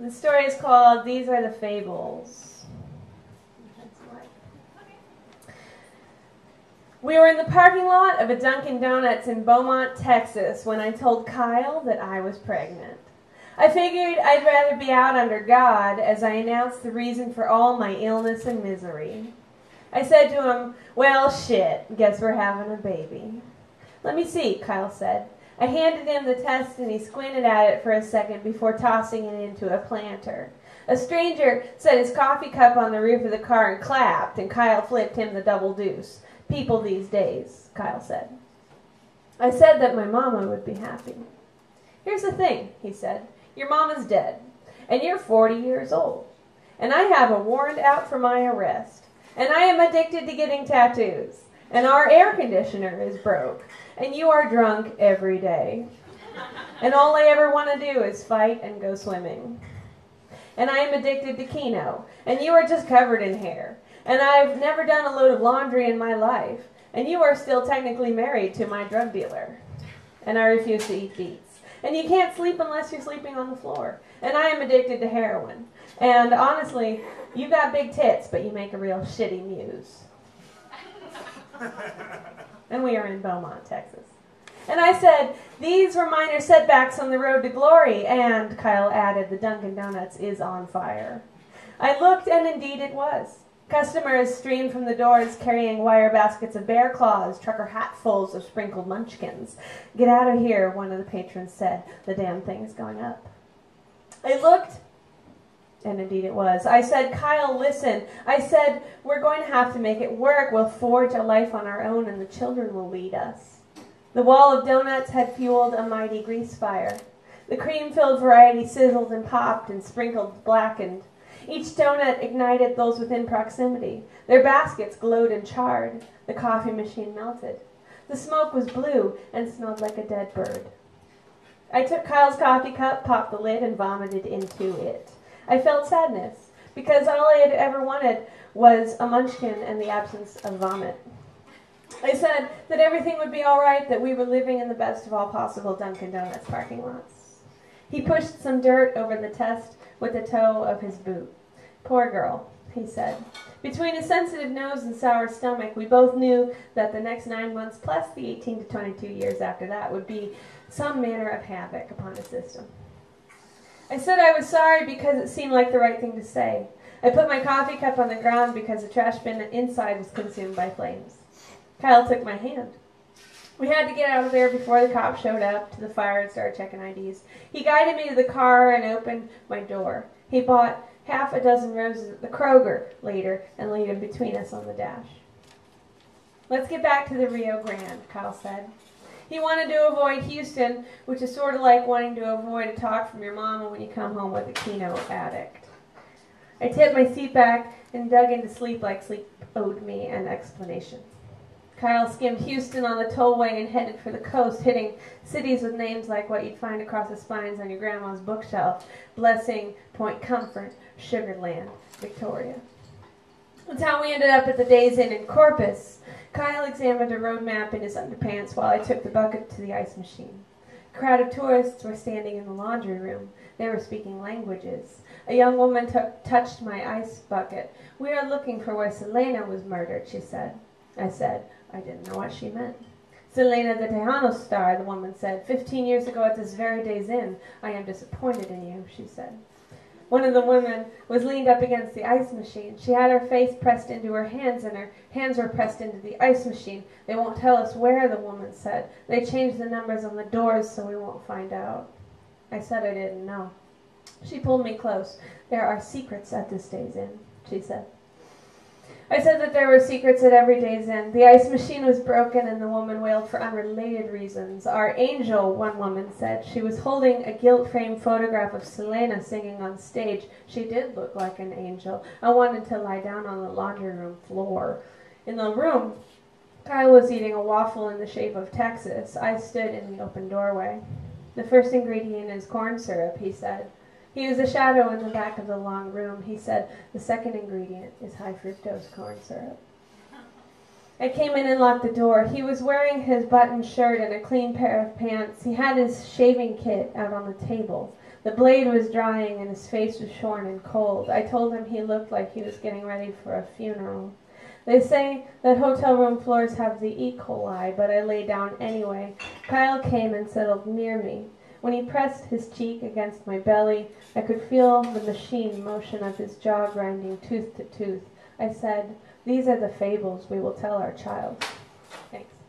The story is called These Are the Fables. We were in the parking lot of a Dunkin' Donuts in Beaumont, Texas, when I told Kyle that I was pregnant. I figured I'd rather be out under God as I announced the reason for all my illness and misery. I said to him, "Well, shit, guess we're having a baby." "Let me see," Kyle said. I handed him the test and he squinted at it for a second before tossing it into a planter. A stranger set his coffee cup on the roof of the car and clapped, and Kyle flipped him the double deuce. "People these days," Kyle said. I said that my mama would be happy. "Here's the thing," he said. "Your mama's dead, and you're 40 years old, and I have a warrant out for my arrest, and I am addicted to getting tattoos, and our air conditioner is broke, and you are drunk every day, and all I ever want to do is fight and go swimming. And I am addicted to Keno, and you are just covered in hair, and I've never done a load of laundry in my life, and you are still technically married to my drug dealer, and I refuse to eat beets. And you can't sleep unless you're sleeping on the floor. And I am addicted to heroin. And honestly, you got big tits, but you make a real shitty muse." And we are in Beaumont, Texas. And I said, "These were minor setbacks on the road to glory." And Kyle added, "The Dunkin' Donuts is on fire." I looked, and indeed it was. Customers streamed from the doors carrying wire baskets of bear claws, trucker hatfuls of sprinkled munchkins. "Get out of here," one of the patrons said. "The damn thing is going up." I looked, and indeed it was. I said, "Kyle, listen." I said, "We're going to have to make it work. We'll forge a life on our own, and the children will lead us." The wall of donuts had fueled a mighty grease fire. The cream-filled variety sizzled and popped and sprinkled blackened. Each donut ignited those within proximity. Their baskets glowed and charred. The coffee machine melted. The smoke was blue and smelled like a dead bird. I took Kyle's coffee cup, popped the lid, and vomited into it. I felt sadness, because all I had ever wanted was a munchkin and the absence of vomit. I said that everything would be all right, that we were living in the best of all possible Dunkin' Donuts parking lots. He pushed some dirt over the test with the toe of his boot. "Poor girl," he said. Between a sensitive nose and sour stomach, we both knew that the next 9 months, plus the 18 to 22 years after that, would be some manner of havoc upon the system. I said I was sorry because it seemed like the right thing to say. I put my coffee cup on the ground because the trash bin inside was consumed by flames. Kyle took my hand. We had to get out of there before the cops showed up to the fire and started checking IDs. He guided me to the car and opened my door. He bought half a dozen roses at the Kroger later and laid them between us on the dash. "Let's get back to the Rio Grande," Kyle said. He wanted to avoid Houston, which is sort of like wanting to avoid a talk from your mama when you come home with a Keno addict. I tipped my seat back and dug into sleep like sleep owed me an explanation. Kyle skimmed Houston on the tollway and headed for the coast, hitting cities with names like what you'd find across the spines on your grandma's bookshelf: Blessing, Point Comfort, Sugarland, Victoria. That's how we ended up at the Days Inn in Corpus. Kyle examined a road map in his underpants while I took the bucket to the ice machine. A crowd of tourists were standing in the laundry room. They were speaking languages. A young woman touched my ice bucket. "We are looking for where Selena was murdered," she said. I said I didn't know what she meant. "Selena the Tejano star," the woman said. 15 years ago at this very Days Inn. I am disappointed in you," she said. One of the women was leaned up against the ice machine. She had her face pressed into her hands, and her hands were pressed into the ice machine. "They won't tell us where," the woman said. "They changed the numbers on the doors, so we won't find out." I said I didn't know. She pulled me close. "There are secrets at this Days Inn," she said. I said that there were secrets at every Days Inn. The ice machine was broken, and the woman wailed for unrelated reasons. "Our angel," one woman said. She was holding a gilt-framed photograph of Selena singing on stage. She did look like an angel. I wanted to lie down on the laundry room floor. In the room, Kyle was eating a waffle in the shape of Texas. I stood in the open doorway. "The first ingredient is corn syrup," he said. He was a shadow in the back of the long room. He said, "The second ingredient is high fructose corn syrup." I came in and locked the door. He was wearing his buttoned shirt and a clean pair of pants. He had his shaving kit out on the table. The blade was drying and his face was shorn and cold. I told him he looked like he was getting ready for a funeral. They say that hotel room floors have the E. coli, but I lay down anyway. Kyle came and settled near me. When he pressed his cheek against my belly, I could feel the machine motion of his jaw grinding tooth to tooth. I said, "These are the fables we will tell our child." Thanks.